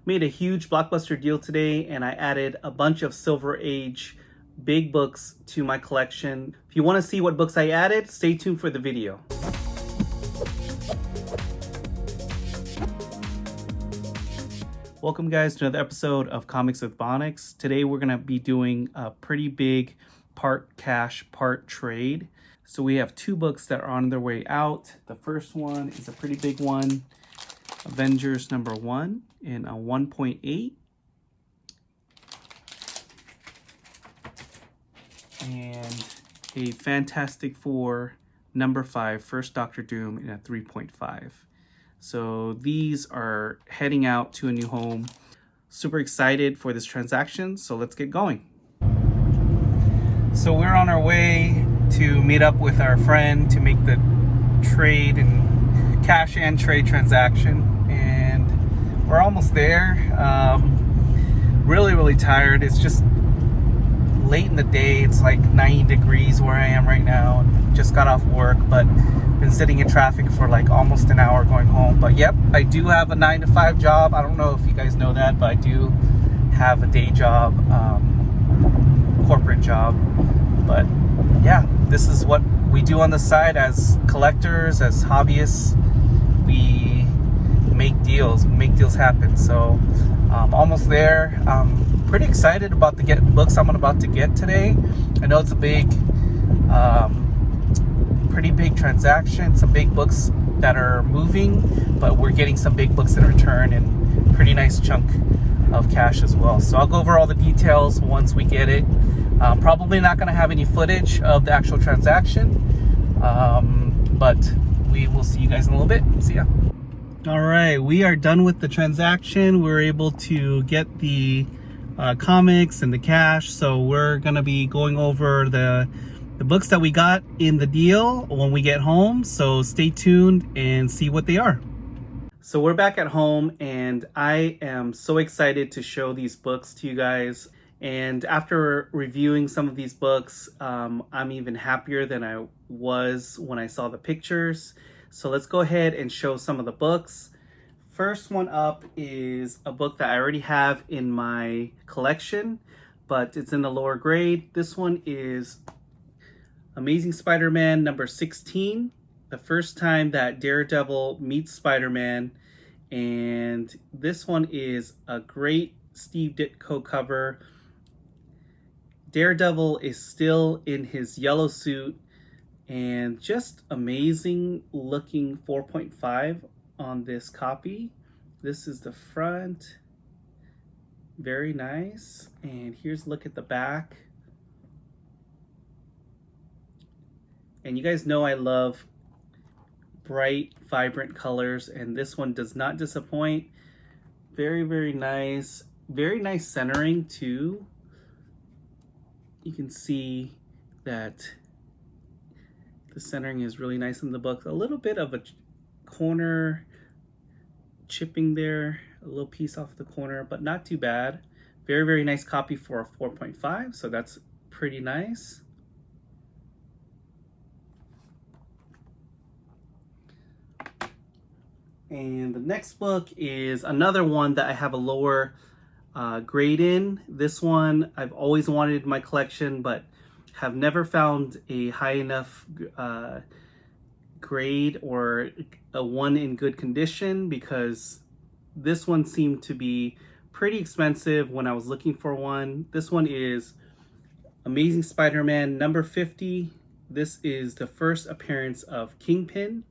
Made a huge blockbuster deal today, and I added a bunch of Silver Age big books to my collection. If you want to see what books I added, stay tuned for the video. Welcome guys to another episode of Comics with Bonix. Today we're going to be doing a pretty big part cash, part trade. So we have two books that are on their way out. The first one is a pretty big one, Avengers #1 in a 1.8. And a Fantastic Four #5, First Doctor Doom in a 3.5. So these are heading out to a new home. Super excited for this transaction, so let's get going. So we're on our way to meet up with our friend to make the trade and cash and trade transaction, and we're almost there. Really tired. It's just late in the day. It's like 90 degrees where I am right now. Just got off work, but been sitting in traffic for like almost an hour going home. But yep, I do have a 9-to-5 job. I don't know if you guys know that, but I do have a day job, corporate job. But yeah, this is what we do on the side as collectors, as hobbyists. We make deals happen. So almost there. Pretty excited about the books I'm about to get today. I know it's a big, pretty big transaction, some big books that are moving, but we're getting some big books in return and pretty nice chunk of cash as well. So I'll go over all the details once we get it. Probably not going to have any footage of the actual transaction, but we will see you guys in a little bit. See ya. All right, we are done with the transaction. We're able to get the comics and the cash, so we're gonna be going over the books that we got in the deal when we get home, so stay tuned and see what they are. So we're back at home, and I am so excited to show these books to you guys. And after reviewing some of these books, I'm even happier than I was when I saw the pictures. So let's go ahead and show some of the books. First one up is a book that I already have in my collection, but it's in the lower grade. This one is Amazing Spider-Man #16, the first time that Daredevil meets Spider-Man. And this one is a great Steve Ditko cover. Daredevil is still in his yellow suit, and just amazing looking 4.5 on this copy. This is the front, very nice. And here's a look at the back. And you guys know I love bright, vibrant colors, and this one does not disappoint. Very nice. Very nice centering too. You can see that the centering is really nice in the book. A little bit of a corner chipping there, a little piece off the corner, but not too bad. Very nice copy for a 4.5, so that's pretty nice. And the next book is another one that I have a lower grade in. This one I've always wanted in my collection, but have never found a high enough grade or a one in good condition, because this one seemed to be pretty expensive when I was looking for one. This one is Amazing Spider-Man #50. This is the first appearance of Kingpin,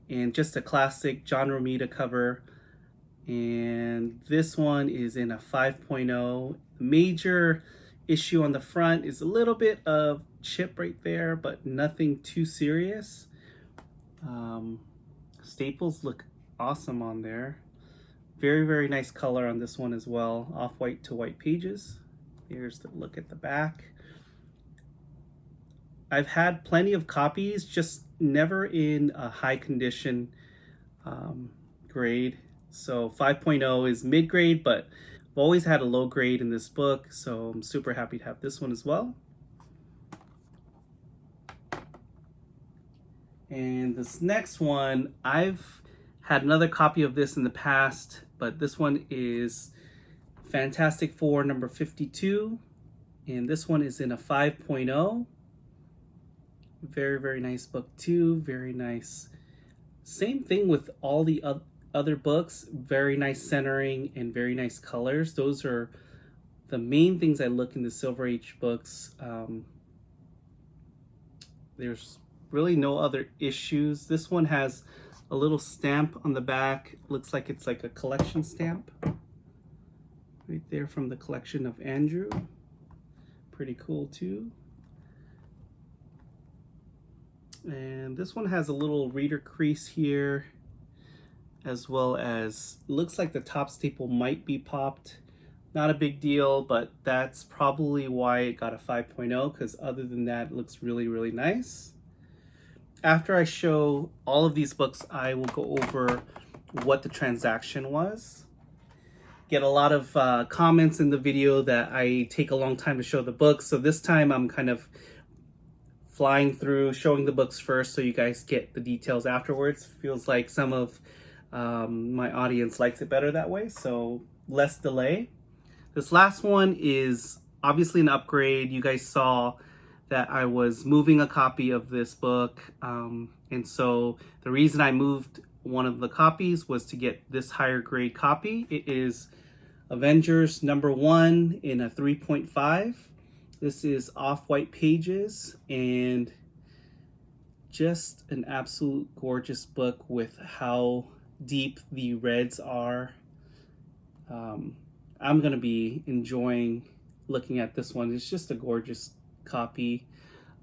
and just a classic John Romita cover. And this one is in a 5.0. Major issue on the front is a little bit of chip right there, but nothing too serious. Staples look awesome on there. Very nice color on this one as well. Off-white to white pages. Here's the look at the back. I've had plenty of copies, just never in a high condition grade. So 5.0 is mid-grade, but I've always had a low grade in this book, so I'm super happy to have this one as well. And this next one, I've had another copy of this in the past, but this one is Fantastic Four number 52, and this one is in a 5.0. Very, very nice book too. Very nice. Same thing with all the other books. Very nice centering and very nice colors. Those are the main things I look in the Silver Age books. There's really no other issues. This one has a little stamp on the back. Looks like it's like a collection stamp right there from the collection of Andrew. Pretty cool too. And this one has a little reader crease here, as well as looks like the top staple might be popped. Not a big deal, but that's probably why it got a 5.0, because other than that, it looks really, really nice. After I show all of these books, I will go over what the transaction was. Get a lot of comments in the video that I take a long time to show the books, so this time I'm kind of flying through, showing the books first so you guys get the details afterwards. Feels like some of my audience likes it better that way, so less delay. This last one is obviously an upgrade. You guys saw that I was moving a copy of this book, and so the reason I moved one of the copies was to get this higher grade copy. It is Avengers number 1 in a 3.5. This is off-white pages and just an absolute gorgeous book with how deep the reds are. I'm going to be enjoying looking at this one. It's just a gorgeous copy.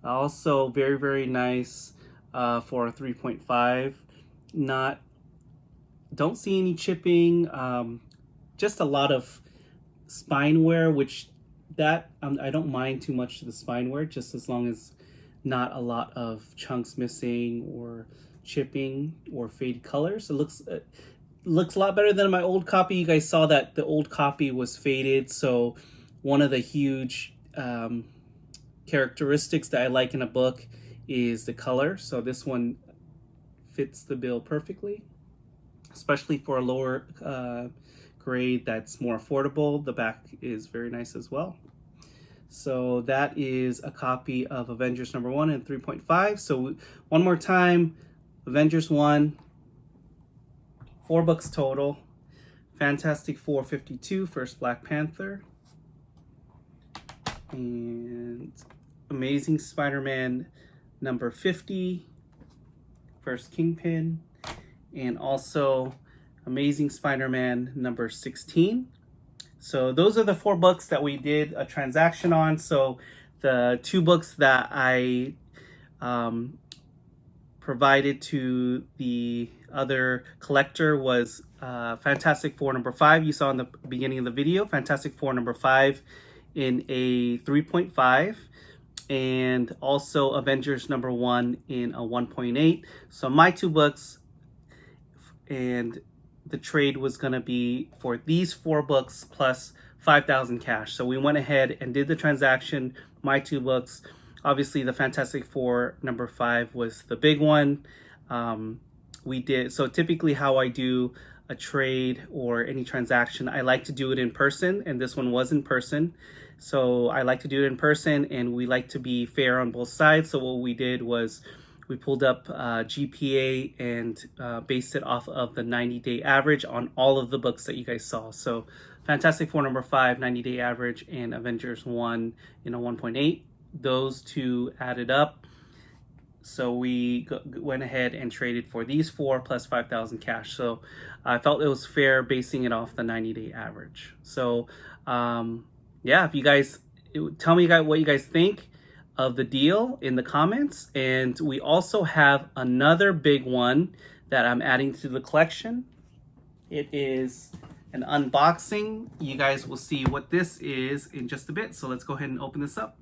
Also very, very nice for a 3.5. Don't see any chipping. Just a lot of spine wear, which that I don't mind too much to the spine wear, just as long as not a lot of chunks missing or chipping or faded colors. It looks a lot better than my old copy. You guys saw that the old copy was faded, so one of the huge characteristics that I like in a book is the color. So this one fits the bill perfectly, especially for a lower grade that's more affordable. The back is very nice as well. So that is a copy of Avengers number 1 and 3.5. So one more time, Avengers 1, 4 books total. Fantastic Four 52, First Black Panther. And Amazing Spider-Man number 50, First Kingpin. And also Amazing Spider-Man number 16. So those are the 4 books that we did a transaction on. So the 2 books that I provided to the other collector was Fantastic Four number 5. You saw in the beginning of the video, Fantastic Four number 5 in a 3.5. And also Avengers number 1 in a 1.8. So my 2 books, and the trade was going to be for these 4 books plus 5,000 cash. So we went ahead and did the transaction. My 2 books, obviously the Fantastic Four number 5 was the big one. So typically how I do a trade or any transaction, I like to do it in person, and this one was in person. So I like to do it in person, and we like to be fair on both sides. So what we did was we pulled up GPA and based it off of the 90-day average on all of the books that you guys saw. So Fantastic Four number 5, 90-day average, and Avengers 1 in a 1.8. Those 2 added up. So we went ahead and traded for these 4 plus 5,000 cash. So I felt it was fair basing it off the 90-day average. So yeah, if you guys, tell me what you guys think of the deal in the comments. And we also have another big one that I'm adding to the collection. It is an unboxing. You guys will see what this is in just a bit. So let's go ahead and open this up.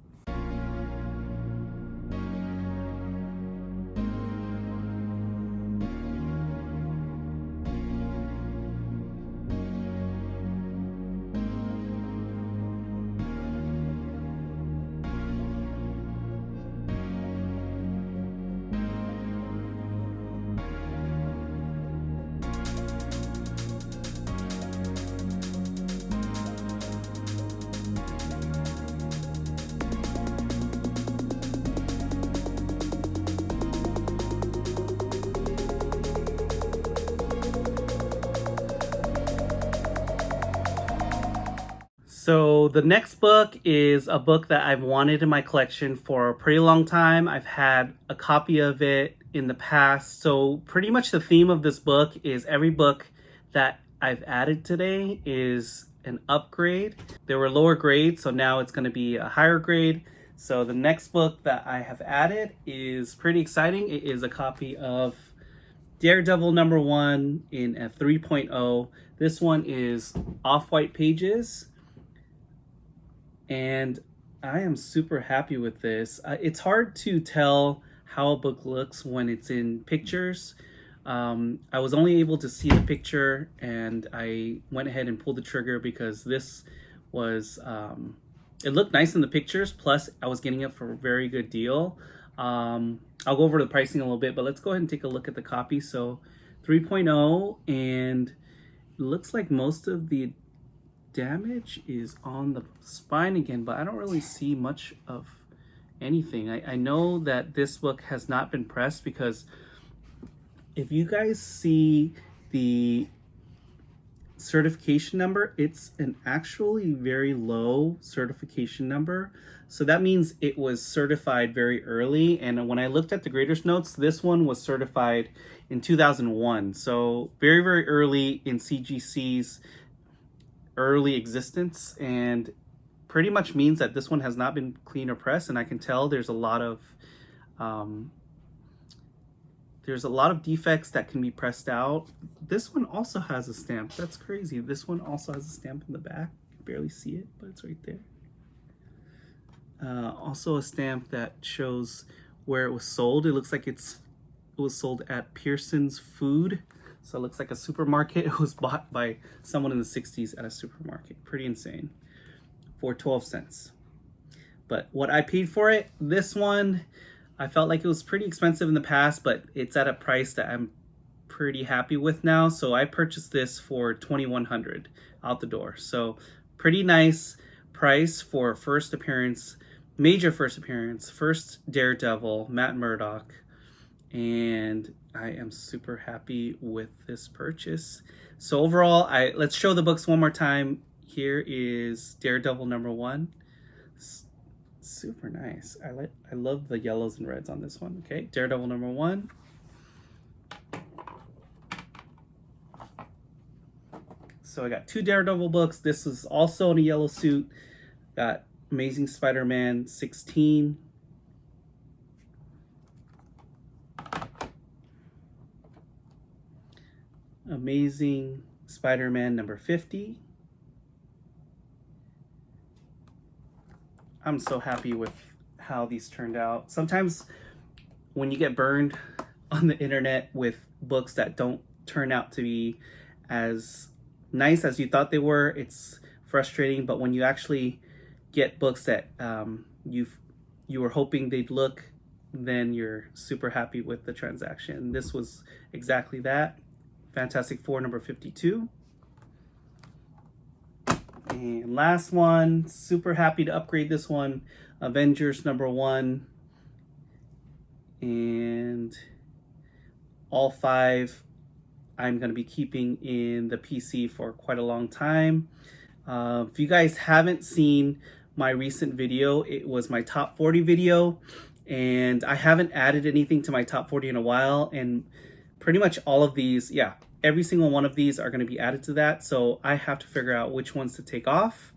So the next book is a book that I've wanted in my collection for a pretty long time. I've had a copy of it in the past. So pretty much the theme of this book is every book that I've added today is an upgrade. There were lower grades, so now it's going to be a higher grade. So the next book that I have added is pretty exciting. It is a copy of Daredevil #1 in a 3.0. This one is off-white pages, and I am super happy with this. It's hard to tell how a book looks when it's in pictures. I was only able to see the picture, and I went ahead and pulled the trigger because this was, it looked nice in the pictures, plus I was getting it for a very good deal. I'll go over the pricing a little bit, but let's go ahead and take a look at the copy. So 3.0, and it looks like most of the damage is on the spine again, but I don't really see much of anything. I know that this book has not been pressed because if you guys see the certification number, it's an actually very low certification number. So that means it was certified very early. And when I looked at the grader's notes, this one was certified in 2001. So very, very early in CGC's early existence, and pretty much means that this one has not been clean or pressed. And I can tell there's a lot of defects that can be pressed out. This one also has a stamp. That's crazy. This one also has a stamp in the back. You can barely see it, but it's right there. Also a stamp that shows where it was sold. It looks like it was sold at Pearson's Food. So it looks like a supermarket. It was bought by someone in the 60s at a supermarket. Pretty insane. For 12 cents. But what I paid for it, this one, I felt like it was pretty expensive in the past, but it's at a price that I'm pretty happy with now. So I purchased this for $2,100 out the door. So pretty nice price for first appearance, major first appearance, first Daredevil, Matt Murdock. And I am super happy with this purchase. So overall, let's show the books one more time. Here is Daredevil #1. Super nice. I love the yellows and reds on this one. Okay, Daredevil #1. So I got 2 Daredevil books. This is also in a yellow suit. Got Amazing Spider-Man 16. Amazing Spider-Man #50. I'm so happy with how these turned out. Sometimes when you get burned on the internet with books that don't turn out to be as nice as you thought they were, it's frustrating. But when you actually get books that you were hoping they'd look, then you're super happy with the transaction. This was exactly that. Fantastic Four #52. And last one, super happy to upgrade this one, Avengers #1. And all 5 I'm going to be keeping in the PC for quite a long time. If you guys haven't seen my recent video, it was my top 40 video, and I haven't added anything to my top 40 in a while, and pretty much all of these, yeah, every single one of these are going to be added to that. So I have to figure out which ones to take off.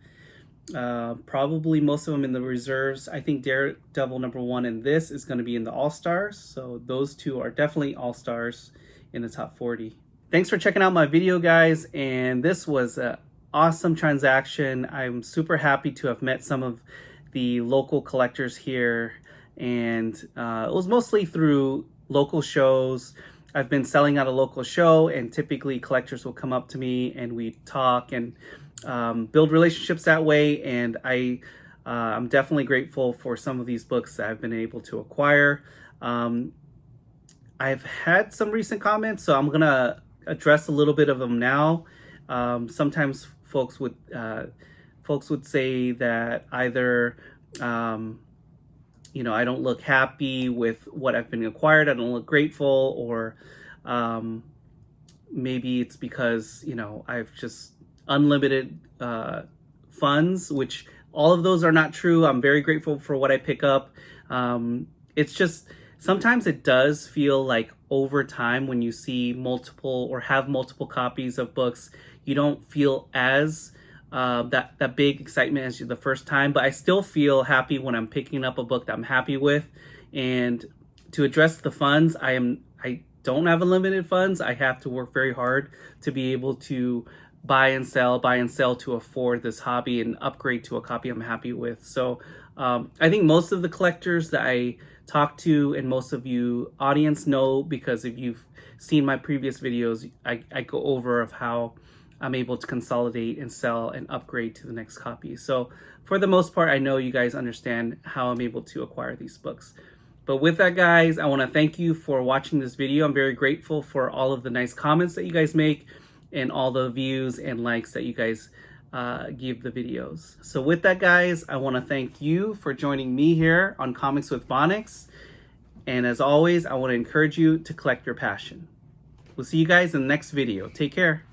Probably most of them in the reserves. I think Daredevil #1 and this is going to be in the All-Stars. So those two are definitely All-Stars in the top 40. Thanks for checking out my video, guys. And this was an awesome transaction. I'm super happy to have met some of the local collectors here. And it was mostly through local shows. I've been selling at a local show, and typically collectors will come up to me and we talk and build relationships that way. And I'm definitely grateful for some of these books that I've been able to acquire. I've had some recent comments, so I'm gonna address a little bit of them now. Sometimes folks would say that either I don't look happy with what I've been acquired, I don't look grateful, or maybe it's because I've just unlimited funds, which all of those are not true. I'm very grateful for what I pick up. It's just sometimes it does feel like over time when you see multiple or have multiple copies of books, you don't feel as that big excitement as the first time, but I still feel happy when I'm picking up a book that I'm happy with. And to address the funds, I don't have unlimited funds. I have to work very hard to be able to buy and sell to afford this hobby and upgrade to a copy I'm happy with. So I think most of the collectors that I talk to and most of you audience know, because if you've seen my previous videos, I go over of how I'm able to consolidate and sell and upgrade to the next copy. So for the most part, I know you guys understand how I'm able to acquire these books. But with that, guys, I want to thank you for watching this video. I'm very grateful for all of the nice comments that you guys make and all the views and likes that you guys give the videos. So with that, guys, I want to thank you for joining me here on Comics with Bonix. And as always, I want to encourage you to collect your passion. We'll see you guys in the next video. Take care.